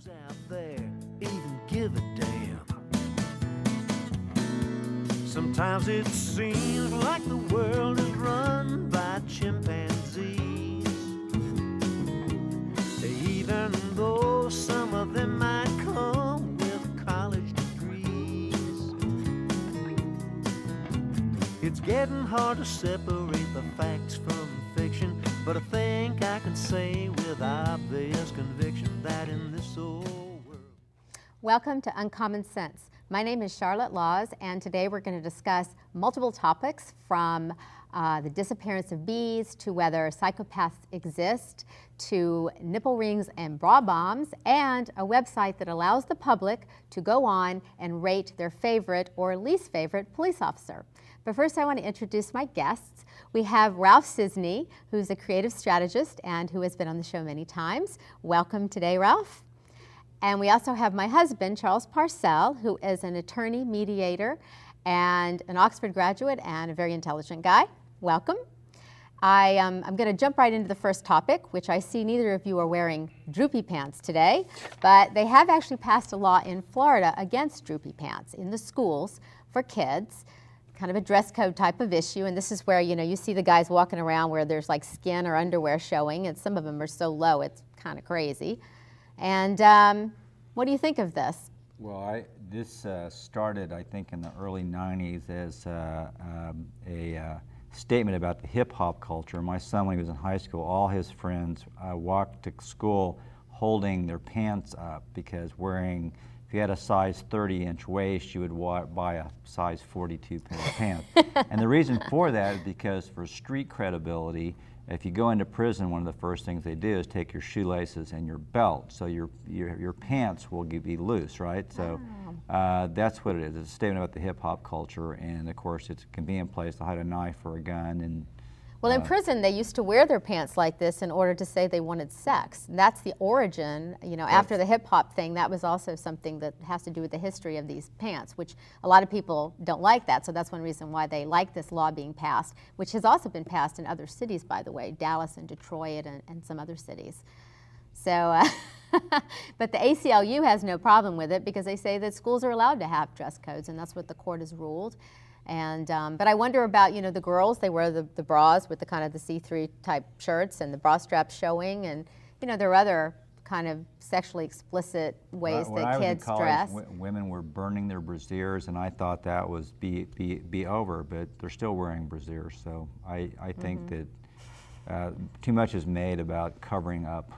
Who's out there even give a damn? Sometimes it seems like the world is run by chimpanzees, even though some of them might come with college degrees. It's getting hard to separate the facts from fiction, but I think I can say with obvious conviction that in this old world. Welcome to Uncommon Sense. My name is Charlotte Laws, and today we're going to discuss multiple topics from the disappearance of bees to whether psychopaths exist, to nipple rings and bra bombs, and a website that allows the public to go on and rate their favorite or least favorite police officer. But first I want to introduce my guests. We have Ralph Cissne, who's a creative strategist and who has been on the show many times. Welcome today, Ralph. And we also have my husband, Charles Parselle, who is an attorney, mediator, and an Oxford graduate and a very intelligent guy. Welcome. I'm going to jump right into the first topic, which I see neither of you are wearing droopy pants today, but they have actually passed a law in Florida against droopy pants in the schools for kids, kind of a dress code type of issue. And this is where, you see the guys walking around where there's like skin or underwear showing, and some of them are so low it's kind of crazy. And what do you think of this? Well, this started, I think, in the early 90s as a statement about the hip-hop culture. My son, when he was in high school, all his friends walked to school holding their pants up because if you had a size 30-inch waist, you would buy a size 42 pair of pants. And the reason for that is because for street credibility, if you go into prison, one of the first things they do is take your shoelaces and your belt, so your pants will be loose, right? So that's what it is. It's a statement about the hip-hop culture, and of course it's a convenient place to hide a knife or a gun. And well, in prison they used to wear their pants like this in order to say they wanted sex. And that's the origin, after the hip-hop thing. That was also something that has to do with the history of these pants, which a lot of people don't like that. So that's one reason why they like this law being passed, which has also been passed in other cities, by the way, Dallas and Detroit and some other cities. So, but the ACLU has no problem with it because they say that schools are allowed to have dress codes, and that's what the court has ruled. And but I wonder about the girls. They wear the bras with the kind of the see-through type shirts and the bra straps showing, and there are other kind of sexually explicit ways that kids dress. Women were burning their brasiers, and I thought that was be over, but they're still wearing brasiers. So I think that too much is made about covering up.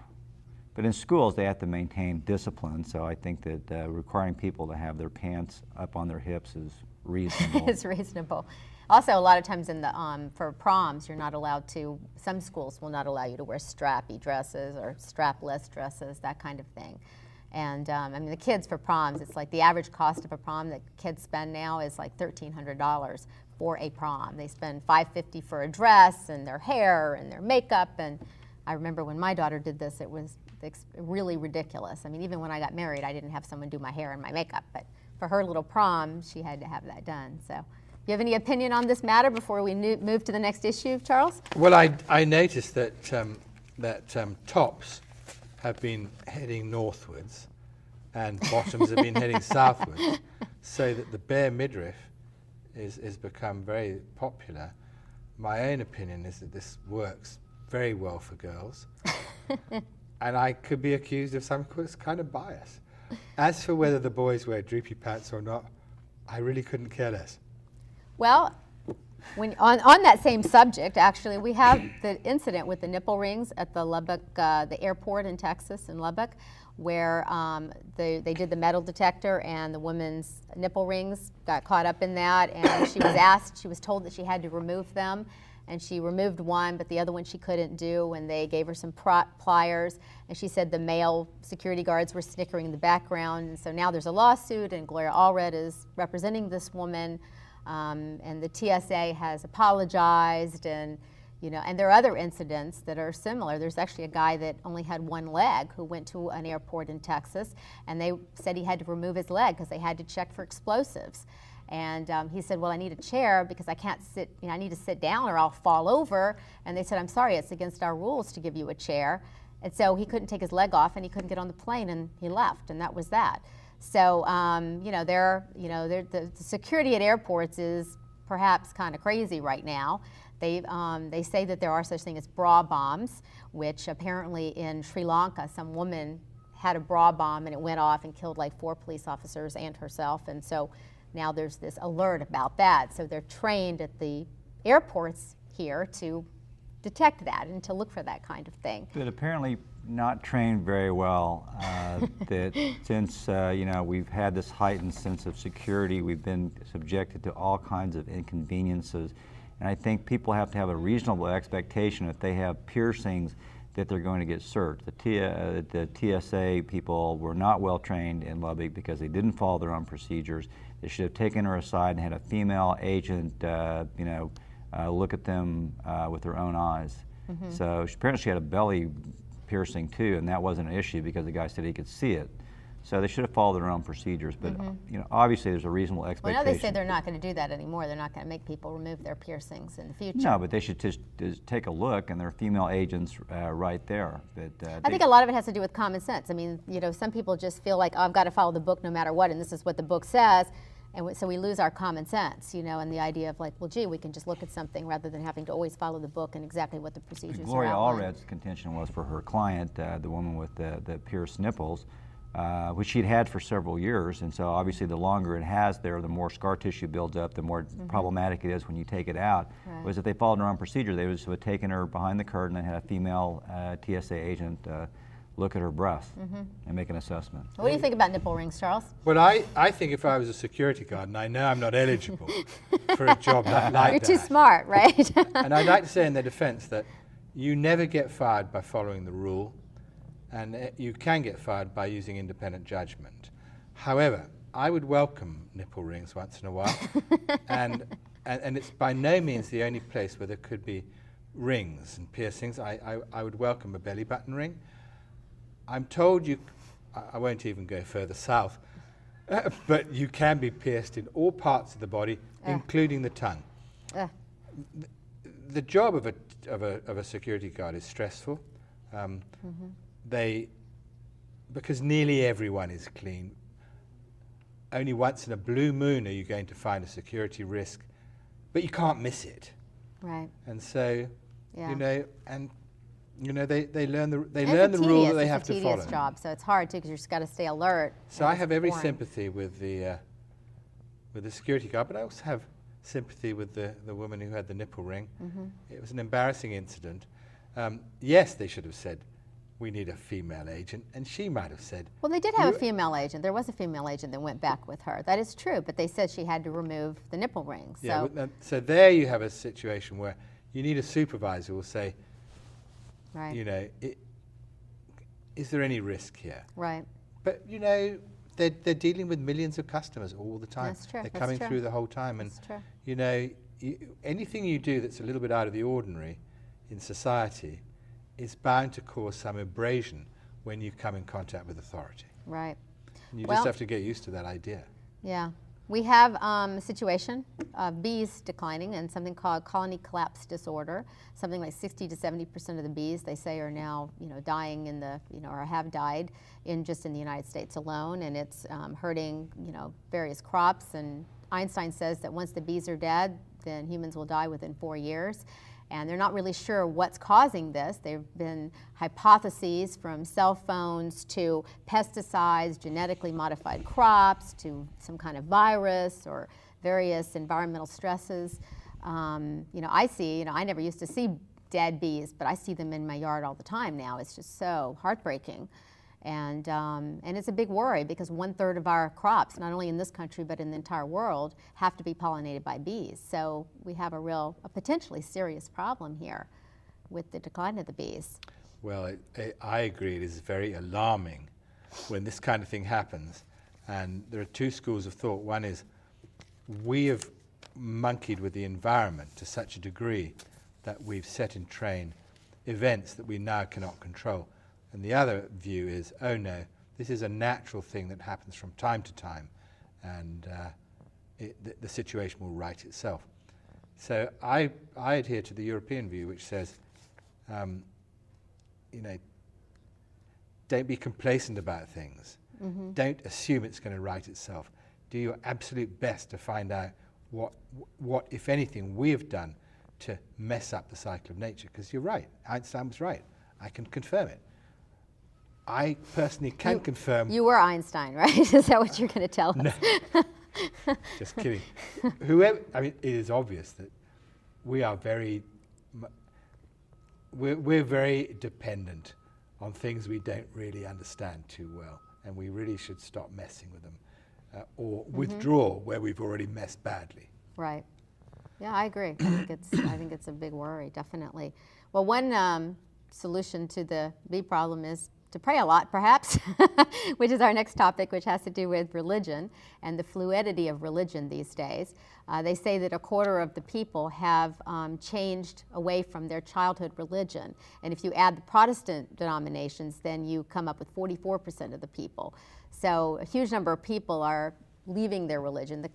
But in schools, they have to maintain discipline. So I think that requiring people to have their pants up on their hips is reasonable. It's reasonable. Also, a lot of times for proms, you're not allowed to. Some schools will not allow you to wear strappy dresses or strapless dresses, that kind of thing. And the kids for proms, it's like the average cost of a prom that kids spend now is like $1,300 for a prom. They spend $550 for a dress and their hair and their makeup. And I remember when my daughter did this, it was really ridiculous. Even when I got married, I didn't have someone do my hair and my makeup, but for her little prom, she had to have that done. So, you have any opinion on this matter before we move to the next issue, Charles? Well, I noticed that tops have been heading northwards and bottoms have been heading southwards, so that the bare midriff is become very popular. My own opinion is that this works very well for girls, and I could be accused of some kind of bias. As for whether the boys wear droopy pants or not, I really couldn't care less. Well, on that same subject, actually, we have the incident with the nipple rings at the Lubbock, the airport in Texas, in Lubbock, where they did the metal detector and the woman's nipple rings got caught up in that, and she was told that she had to remove them. And she removed one, but the other one she couldn't do, and they gave her some pliers, and she said the male security guards were snickering in the background, and so now there's a lawsuit, and Gloria Allred is representing this woman, and the TSA has apologized, and and there are other incidents that are similar. There's actually a guy that only had one leg who went to an airport in Texas, and they said he had to remove his leg because they had to check for explosives. And he said, well, I need a chair because I can't sit, I need to sit down or I'll fall over. And they said, I'm sorry, it's against our rules to give you a chair. And so he couldn't take his leg off, and he couldn't get on the plane, and he left, and that was that. So the security at airports is perhaps kind of crazy right now. They say that there are such things as bra bombs, which apparently in Sri Lanka, some woman had a bra bomb and it went off and killed like 4 police officers and herself. And so now there's this alert about that. So they're trained at the airports here to detect that and to look for that kind of thing. But apparently not trained very well. That since we've had this heightened sense of security, we've been subjected to all kinds of inconveniences. And I think people have to have a reasonable expectation if they have piercings that they're going to get searched. The TSA people were not well trained in Lubbock because they didn't follow their own procedures. They should have taken her aside and had a female agent, look at them with their own eyes. Mm-hmm. So apparently she had a belly piercing too, and that wasn't an issue because the guy said he could see it. So they should have followed their own procedures, but obviously there's a reasonable expectation. Well, now they say they're not going to do that anymore. They're not going to make people remove their piercings in the future. No, but they should just take a look, and there are female agents right there. But I think a lot of it has to do with common sense. I mean, some people just feel like, oh, I've got to follow the book no matter what, and this is what the book says, and so we lose our common sense, and the idea of like, well, gee, we can just look at something rather than having to always follow the book and exactly what the procedures are. Gloria Allred's contention was for her client, the woman with the pierced nipples, which she'd had for several years, and so obviously the longer it has there, the more scar tissue builds up, the more problematic it is when you take it out. Right. Was if they followed their own procedure, they would have taken her behind the curtain and had a female TSA agent look at her breath and make an assessment. What do you think about nipple rings, Charles? Well, I think if I was a security guard, and I know I'm not eligible for a job like that. You're too smart, right? And I'd like to say in their defense that you never get fired by following the rule, and you can get fired by using independent judgment. However, I would welcome nipple rings once in a while, and it's by no means the only place where there could be rings and piercings. I would welcome a belly button ring. I'm told I won't even go further south, but you can be pierced in all parts of the body, including the tongue. The job of a security guard is stressful. Because nearly everyone is clean. Only once in a blue moon are you going to find a security risk, but you can't miss it. Right. And so, they learn the It's rule that they have to It's a follow. tedious job, so it's hard too because you've just got to stay alert. So I have every sympathy with the security guard, but I also have sympathy with the woman who had the nipple ring. It was an embarrassing incident. Yes, they should have said, we need a female agent, and she might have said. Well, they did have a female agent. There was a female agent that went back with her. That is true, but they said she had to remove the nipple rings. Yeah, so there you have a situation where you need a supervisor who will say, right. Is there any risk here? Right. But they're dealing with millions of customers all the time. That's true. They're coming through the whole time, and That's true. Anything you do that's a little bit out of the ordinary in society is bound to cause some abrasion when you come in contact with authority. Right. And you just have to get used to that idea. Yeah. We have a situation of bees declining and something called colony collapse disorder. Something like 60 to 70% of the bees, they say, are now dying or have died in the United States alone, and it's hurting various crops. And Einstein says that once the bees are dead, then humans will die within 4 years. And they're not really sure what's causing this. There have been hypotheses from cell phones to pesticides, genetically modified crops, to some kind of virus or various environmental stresses. I see, I never used to see dead bees, but I see them in my yard all the time now. It's just so heartbreaking. And it's a big worry because 1/3 of our crops, not only in this country but in the entire world, have to be pollinated by bees. So we have a potentially serious problem here with the decline of the bees. Well, I agree. It is very alarming when this kind of thing happens. And there are two schools of thought. One is we have monkeyed with the environment to such a degree that we've set in train events that we now cannot control. And the other view is, oh no, this is a natural thing that happens from time to time, and the situation will right itself. So I adhere to the European view, which says, Don't be complacent about things. Don't assume it's going to right itself. Do your absolute best to find out what, if anything, we have done to mess up the cycle of nature. Because you're right, Einstein was right. I can confirm it. I personally can confirm. You were Einstein, right? Is that what you're going to tell us? No. Just kidding. Whoever, I mean, it is obvious that we are we're very dependent on things we don't really understand too well, and we really should stop messing with them, or withdraw where we've already messed badly. Right. Yeah, I agree. I think it's a big worry, definitely. Well, one solution to the bee problem is to pray a lot, perhaps, which is our next topic, which has to do with religion and the fluidity of religion these days. They say that a quarter of the people have changed away from their childhood religion. And if you add the Protestant denominations, then you come up with 44% of the people. So a huge number of people are leaving their religion. The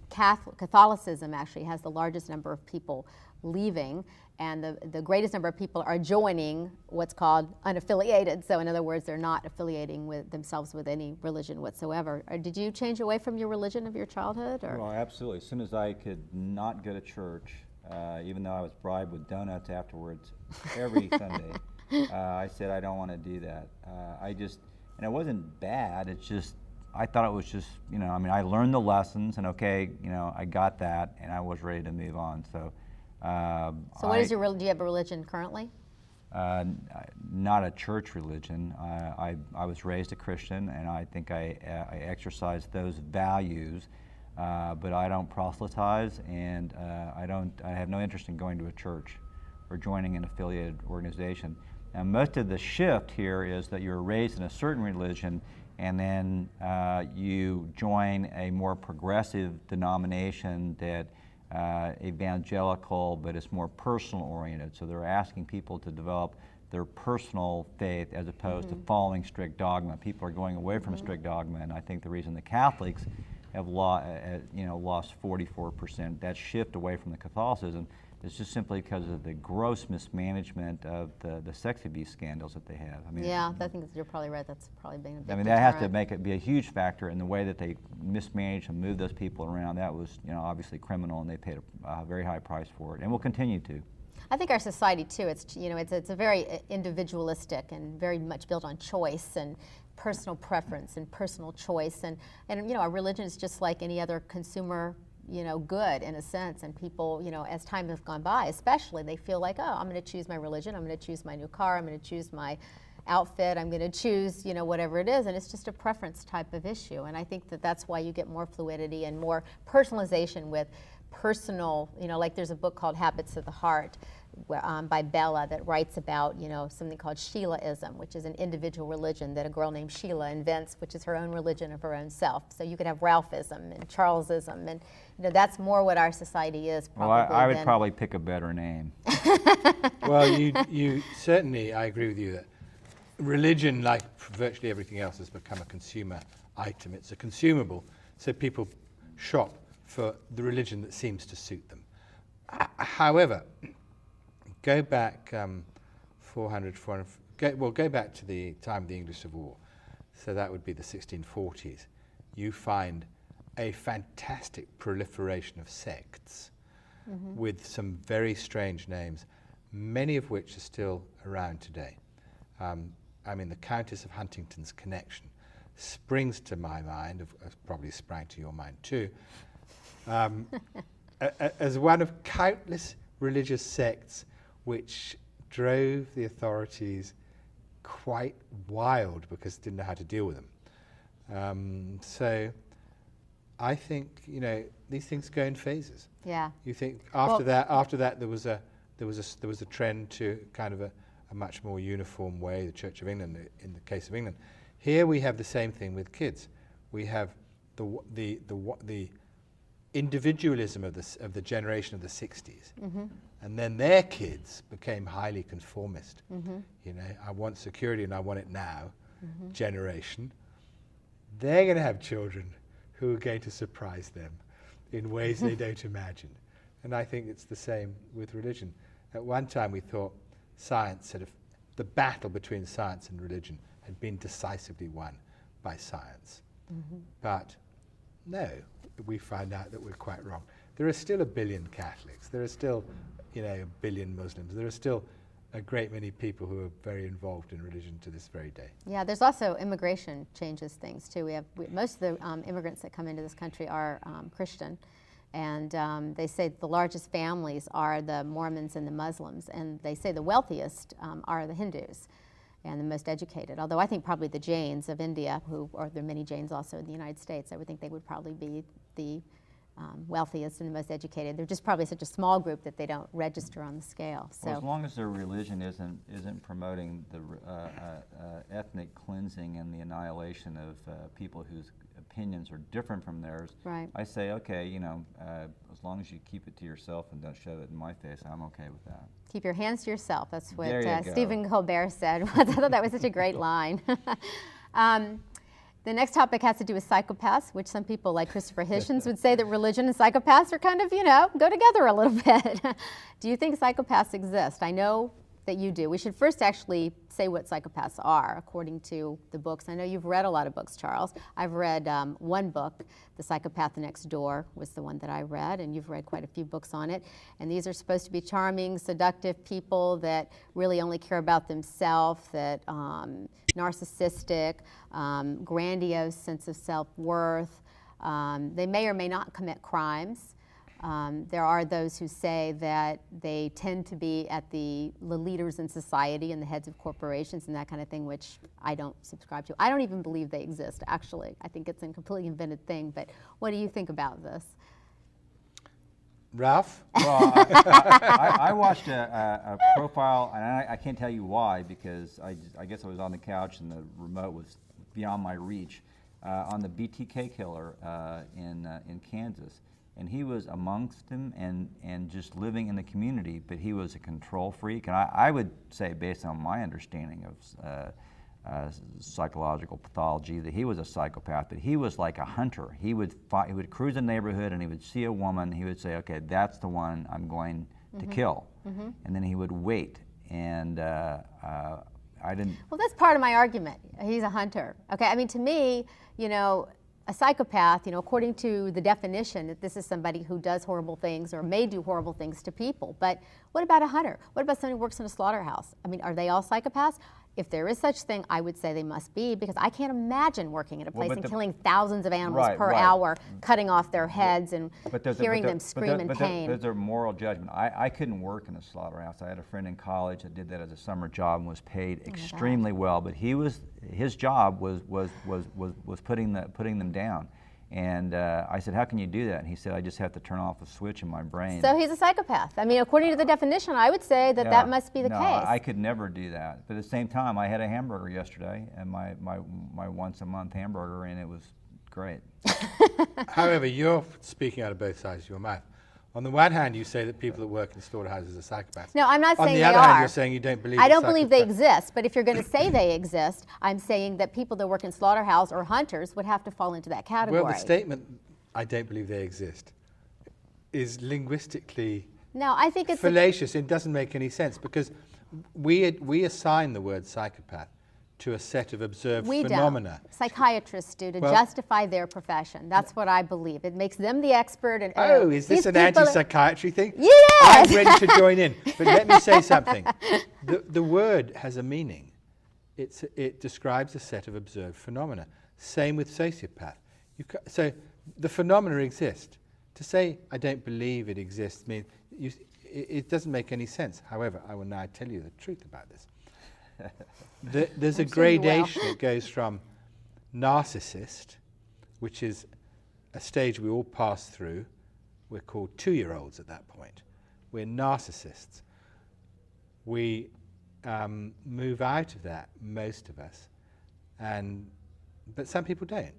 Catholicism actually has the largest number of people leaving, and the greatest number of people are joining what's called unaffiliated. So in other words, they're not affiliating with themselves with any religion whatsoever. Did you change away from your religion of your childhood? Or? Well, absolutely. As soon as I could not go to church, even though I was bribed with donuts afterwards every Sunday, I said I don't want to do that. And it wasn't bad, it's just, I thought it was just, I learned the lessons, and I got that, and I was ready to move on. So what is your do you have a religion currently? Not a church religion. I was raised a Christian, and I think I exercise those values, but I don't proselytize, and I have no interest in going to a church or joining an affiliated organization. And most of the shift here is that you're raised in a certain religion, and then you join a more progressive denomination that evangelical, but it's more personal oriented. So they're asking people to develop their personal faith as opposed to following strict dogma. People are going away from strict dogma, and I think the reason the Catholics have lost 44%, that shift away from the Catholicism, is just simply because of the gross mismanagement of the sex abuse scandals that they have. I think you're probably right. That's probably been a big that has to be a huge factor in the way that they mismanaged and moved those people around. That was, obviously criminal, and they paid a very high price for it, and will continue to. I think our society too. It's a very individualistic and very much built on choice and personal preference and personal choice, and our religion is just like any other consumer good in a sense, and people, as time has gone by, especially, they feel like, I'm going to choose my religion, I'm going to choose my new car, I'm going to choose my outfit, I'm going to choose, whatever it is, and it's just a preference type of issue. And I think that's why you get more fluidity and more personalization with personal, like there's a book called Habits of the Heart by Bella that writes about, something called Sheilaism, which is an individual religion that a girl named Sheila invents, which is her own religion of her own self. So you could have Ralphism and Charlesism, and that's more what our society is. Probably. Well, I would probably pick a better name. Well, you certainly, I agree with you that religion, like virtually everything else, has become a consumer item. It's a consumable, so people shop for the religion that seems to suit them. However, go back 400, go back to the time of the English Civil War. So that would be the 1640s. You find a fantastic proliferation of sects with some very strange names, many of which are still around today. The Countess of Huntington's connection springs to my mind, probably sprang to your mind too, as one of countless religious sects which drove the authorities quite wild because they didn't know how to deal with them. So I think these things go in phases. Yeah. You think after that there was a trend to kind of a much more uniform way. The Church of England, in the case of England, here we have the same thing with kids. We have the individualism of the generation of the 60s. And then their kids became highly conformist. I want security and I want it now generation. They're going to have children who are going to surprise them in ways they don't imagine. And I think it's the same with religion. At one time we thought the battle between science and religion had been decisively won by science. But no, we find out that we're quite wrong. There are still 1 billion Catholics. There are still, 1 billion Muslims. There are still a great many people who are very involved in religion to this very day. Yeah, there's also immigration changes things too. Most of the immigrants that come into this country are Christian, and they say the largest families are the Mormons and the Muslims, and they say the wealthiest are the Hindus and the most educated. Although I think probably the Jains of India, or there are many Jains also in the United States, I would think they would probably be the wealthiest and the most educated. They're just probably such a small group that they don't register on the scale. So well, as long as their religion isn't promoting the ethnic cleansing and the annihilation of people whose opinions are different from theirs, right. I say, okay, as long as you keep it to yourself and don't shove it in my face, I'm okay with that. Keep your hands to yourself. That's what go. Stephen Colbert said. I thought that was such a great line. The next topic has to do with psychopaths, which some people like Christopher Hitchens would say that religion and psychopaths are kind of, go together a little bit. Do you think psychopaths exist? I know that you do. We should first actually say what psychopaths are, according to the books. I know you've read a lot of books, Charles. I've read one book, The Psychopath Next Door was the one that I read, and you've read quite a few books on it. And these are supposed to be charming, seductive people that really only care about themselves, that narcissistic, grandiose sense of self-worth. They may or may not commit crimes. There are those who say that they tend to be at the leaders in society and the heads of corporations and that kind of thing, which I don't subscribe to. I don't even believe they exist, actually. I think it's a completely invented thing. But what do you think about this? Ralph? Well, I watched a profile, and I can't tell you why, because I guess I was on the couch and the remote was beyond my reach, on the BTK killer in Kansas. And he was amongst them and just living in the community, but he was a control freak. And I would say, based on my understanding of psychological pathology, that he was a psychopath, but he was like a hunter. He would cruise a neighborhood and he would see a woman, he would say, okay, that's the one I'm going to kill. And then he would wait. And I didn't... Well, that's part of my argument. He's a hunter. Okay, I mean, to me, a psychopath, according to the definition, that this is somebody who does horrible things or may do horrible things to people. But what about a hunter? What about somebody who works in a slaughterhouse? I mean, are they all psychopaths? If there is such thing, I would say they must be, because I can't imagine working at a place and killing thousands of animals per hour, cutting off their heads and hearing them scream in pain. There's a moral judgment. I couldn't work in a slaughterhouse. I had a friend in college that did that as a summer job and was paid extremely well, but his job was putting them down. And I said, how can you do that? And he said, I just have to turn off a switch in my brain. So he's a psychopath. I mean, according to the definition, I would say that that must be the case. I could never do that. But at the same time, I had a hamburger yesterday, and my once a month hamburger, and it was great. However, you're speaking out of both sides of your mouth. On the one hand, you say that people that work in slaughterhouses are psychopaths. No, I'm not saying they are. On the other hand, you're saying you don't believe. I don't believe they exist. But if you're going to say they exist, I'm saying that people that work in slaughterhouse or hunters would have to fall into that category. Well, the statement, I don't believe they exist, is linguistically I think it's fallacious. It doesn't make any sense, because we assign the word psychopath to a set of observed phenomena. Don't. Psychiatrists do to justify their profession. That's what I believe. It makes them the expert. And is this an anti-psychiatry thing? Yes! I'm ready to join in. But let me say something. The word has a meaning. It describes a set of observed phenomena. Same with sociopath. So the phenomena exist. To say, I don't believe it exists, means it doesn't make any sense. However, I will now tell you the truth about this. There's a gradation that goes from narcissist, which is a stage we all pass through. We're called 2-year-olds at that point. We're narcissists. We move out of that, most of us, but some people don't.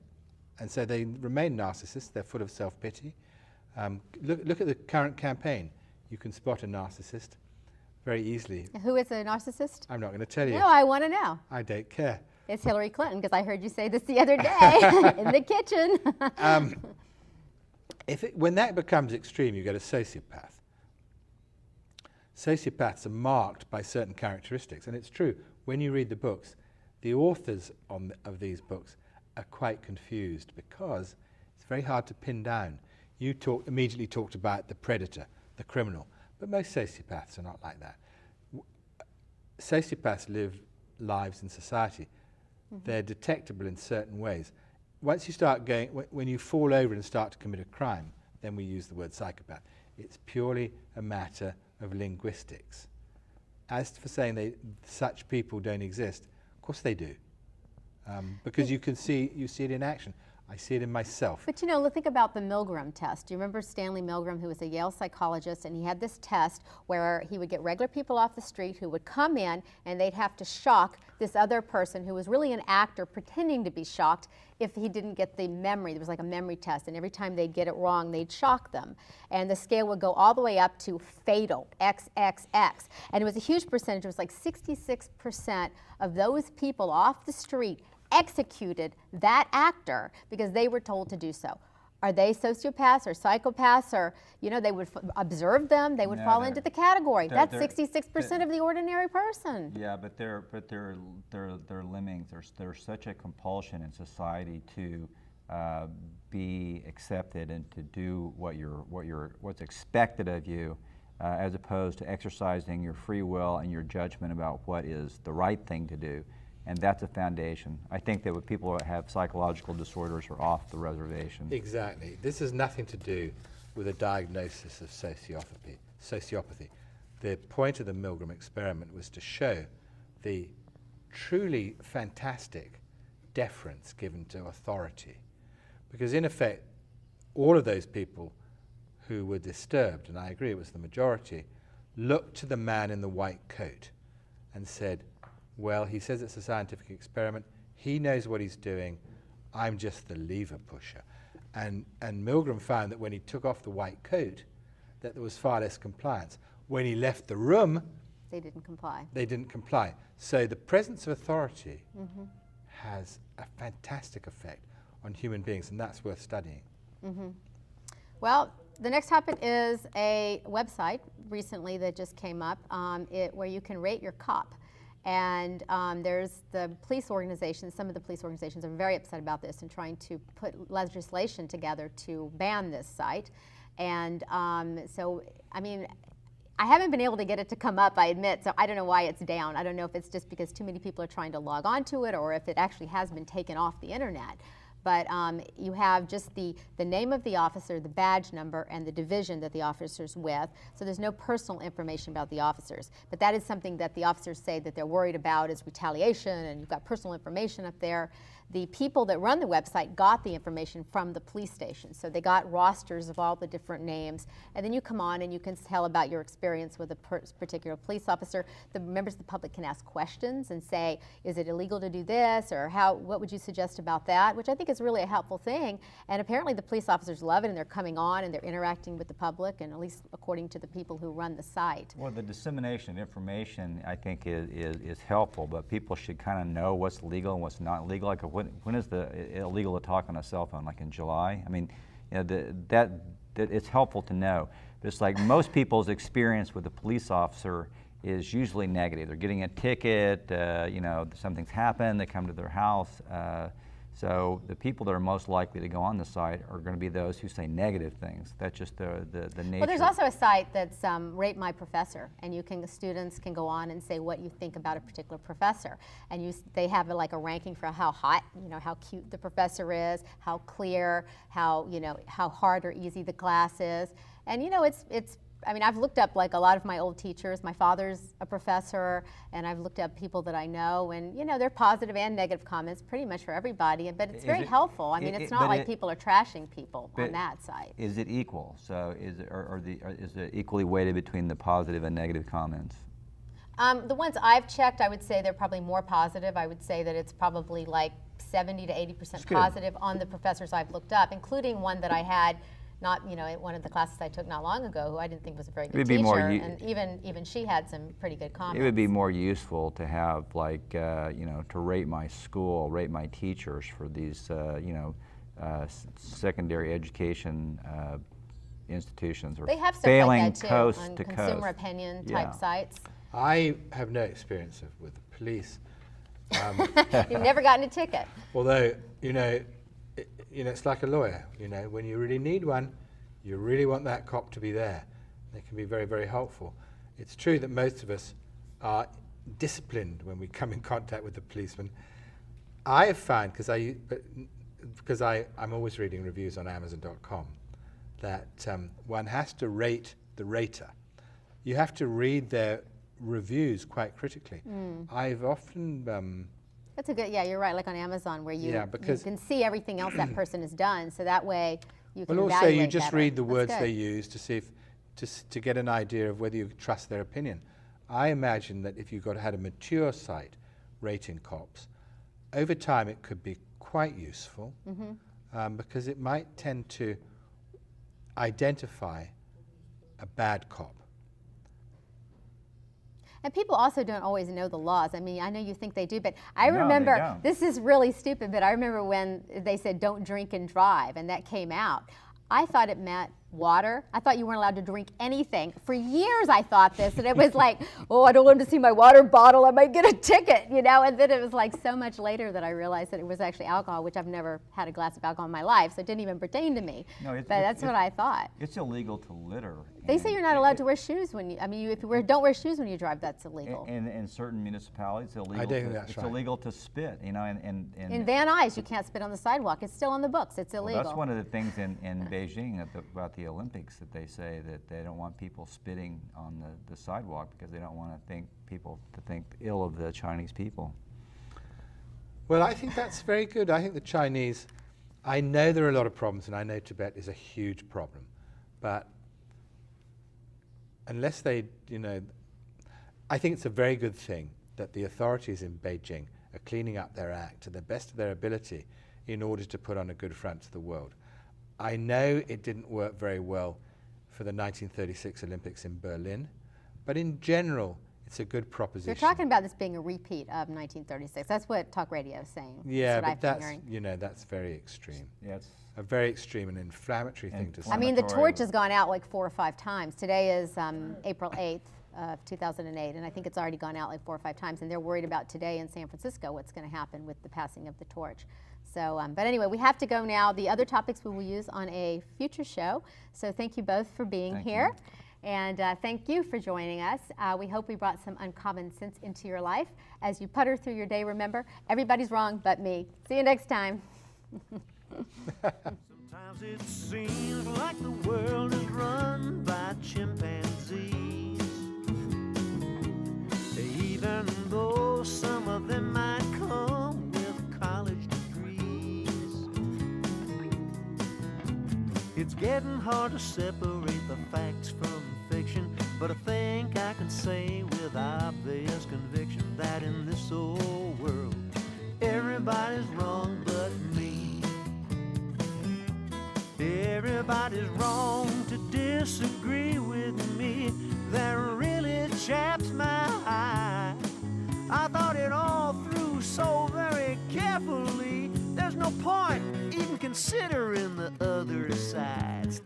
And so they remain narcissists. They're full of self-pity. Look at the current campaign. You can spot a narcissist very easily. Who is a narcissist? I'm not going to tell you. No, I want to know. I don't care. It's Hillary Clinton, because I heard you say this the other day in the kitchen. When that becomes extreme, you get a sociopath. Sociopaths are marked by certain characteristics, and it's true. When you read the books, the authors of these books are quite confused because it's very hard to pin down. You immediately talked about the predator, the criminal, but most sociopaths are not like that. Sociopaths live lives in society. They're detectable in certain ways. Once you start going, when you fall over and start to commit a crime, then we use the word psychopath. It's purely a matter of linguistics. As for saying such people don't exist, of course they do, because you see it in action. I see it in myself. But you know, think about the Milgram test. Do you remember Stanley Milgram, who was a Yale psychologist, and he had this test where he would get regular people off the street who would come in and they'd have to shock this other person who was really an actor pretending to be shocked if he didn't get the memory. There was like a memory test, and every time they'd get it wrong, they'd shock them. And the scale would go all the way up to fatal, XXX. And it was a huge percentage. It was like 66% of those people off the street executed that actor because they were told to do so. Are they sociopaths or psychopaths, or they would observe them? They would fall into the category. That's 66% of the ordinary person. Yeah, but they're lemmings. There's such a compulsion in society to be accepted and to do what's expected of you, as opposed to exercising your free will and your judgment about what is the right thing to do. And that's a foundation. I think that when people have psychological disorders are off the reservation. Exactly. This has nothing to do with a diagnosis of sociopathy. The point of the Milgram experiment was to show the truly fantastic deference given to authority. Because in effect, all of those people who were disturbed, and I agree it was the majority, looked to the man in the white coat and said, well, he says it's a scientific experiment. He knows what he's doing. I'm just the lever pusher. And Milgram found that when he took off the white coat, that there was far less compliance. When he left the room, they didn't comply. They didn't comply. So the presence of authority has a fantastic effect on human beings, and that's worth studying. Well, the next topic is a website recently that just came up where you can rate your cop. And there's the police organizations, some of the police organizations are very upset about this and trying to put legislation together to ban this site. And so, I mean, I haven't been able to get it to come up, I admit, so I don't know why it's down. I don't know if it's just because too many people are trying to log on to it or if it actually has been taken off the internet. But you have just the name of the officer, the badge number, and the division that the officer's with. So there's no personal information about the officers. But that is something that the officers say that they're worried about is retaliation, and you've got personal information up there. The people that run the website got the information from the police station. So they got rosters of all the different names. And then you come on and you can tell about your experience with a particular police officer. The members of the public can ask questions and say, is it illegal to do this? Or what would you suggest about that? Which I think is really a helpful thing. And apparently the police officers love it, and they're coming on and they're interacting with the public, and at least according to the people who run the site. Well, the dissemination of information, I think, is helpful, but people should kind of know what's legal and what's not legal. Like when is the illegal to talk on a cell phone? Like in July? I mean, that it's helpful to know. But it's like most people's experience with a police officer is usually negative. They're getting a ticket, something's happened, they come to their house. So the people that are most likely to go on the site are going to be those who say negative things. That's just the nature. Well, there's also a site that's Rate My Professor, and students can go on and say what you think about a particular professor, and they have like a ranking for how hot, how cute the professor is, how clear, how hard or easy the class is, and it's. I mean, I've looked up like a lot of my old teachers. My father's a professor, and I've looked up people that I know, and there are positive and negative comments pretty much for everybody, but it's very helpful. I mean, it's not like people are trashing people on that site. Is it equal? So is it equally weighted between the positive and negative comments? The ones I've checked, I would say they're probably more positive. I would say that it's probably like 70 to 80% positive on the professors I've looked up, including one that I had one of the classes I took not long ago, who I didn't think was a very good teacher, and even she had some pretty good comments. It would be more useful to have to rate my school, rate my teachers for these secondary education institutions, or they have stuff failing like that too, coast on to consumer coast. opinion type sites. I have no experience with the police. You've never gotten a ticket. Although, it's like a lawyer. When you really need one, you really want that cop to be there. They can be very, very helpful. It's true that most of us are disciplined when we come in contact with the policeman. I have found, because I'm always reading reviews on Amazon.com, that one has to rate the rater. You have to read their reviews quite critically. I've often... That's a good, yeah, you're right, like on Amazon where you can see everything else that person has done, so that way you can evaluate also you just better. read the That's words good. they use to see if, to get an idea of whether you trust their opinion. I imagine that if you had a mature site rating cops, over time it could be quite useful because it might tend to identify a bad cop. And people also don't always know the laws. I mean, I know you think they do, but I No, they remember, don't. this is really stupid, but I remember when they said don't drink and drive, and that came out. I thought it meant water. I thought you weren't allowed to drink anything. For years I thought this, and it was like, oh, I don't want to see my water bottle, I might get a ticket, and then it was like so much later that I realized that it was actually alcohol, which I've never had a glass of alcohol in my life, so it didn't even pertain to me. No, but that's what I thought. It's illegal to litter. They say you're not allowed to wear shoes when you, if you don't wear shoes when you drive, that's illegal. In certain municipalities, it's illegal. I do think that's it's right. illegal to spit. In Van Nuys, you can't spit on the sidewalk. It's still on the books. It's illegal. Well, that's one of the things in Beijing about the Olympics, that they say that they don't want people spitting on the sidewalk because they don't want people to think ill of the Chinese people. Well, I think that's very good. I think the Chinese, I know there are a lot of problems, and I know Tibet is a huge problem, but unless they, I think it's a very good thing that the authorities in Beijing are cleaning up their act to the best of their ability in order to put on a good front to the world. I know it didn't work very well for the 1936 Olympics in Berlin, but in general, it's a good proposition. You're talking about this being a repeat of 1936. That's what talk radio is saying. Yeah, that's what but I've been hearing. that's very extreme. Yeah, it's A very extreme and inflammatory thing to say. I mean, the Inflammatory. torch has gone out like 4 or 5 times. Today is April 8th of 2008, and I think it's already gone out like 4 or 5 times, and they're worried about today in San Francisco what's going to happen with the passing of the torch. So, but anyway, we have to go now. The other topics we will use on a future show. So thank you both for being Thank here. you. And thank you for joining us. We hope we brought some uncommon sense into your life. As you putter through your day, remember, everybody's wrong but me. See you next time. Sometimes it seems like the world is run by chimpanzees, even though some of them might come with college degrees. It's getting hard to separate the facts from fiction, but I think I can say with obvious conviction that in this old world, everybody's wrong but me. Everybody's wrong to disagree with me. That really chaps my eye. I thought it all through so very carefully. There's no point even considering the other side.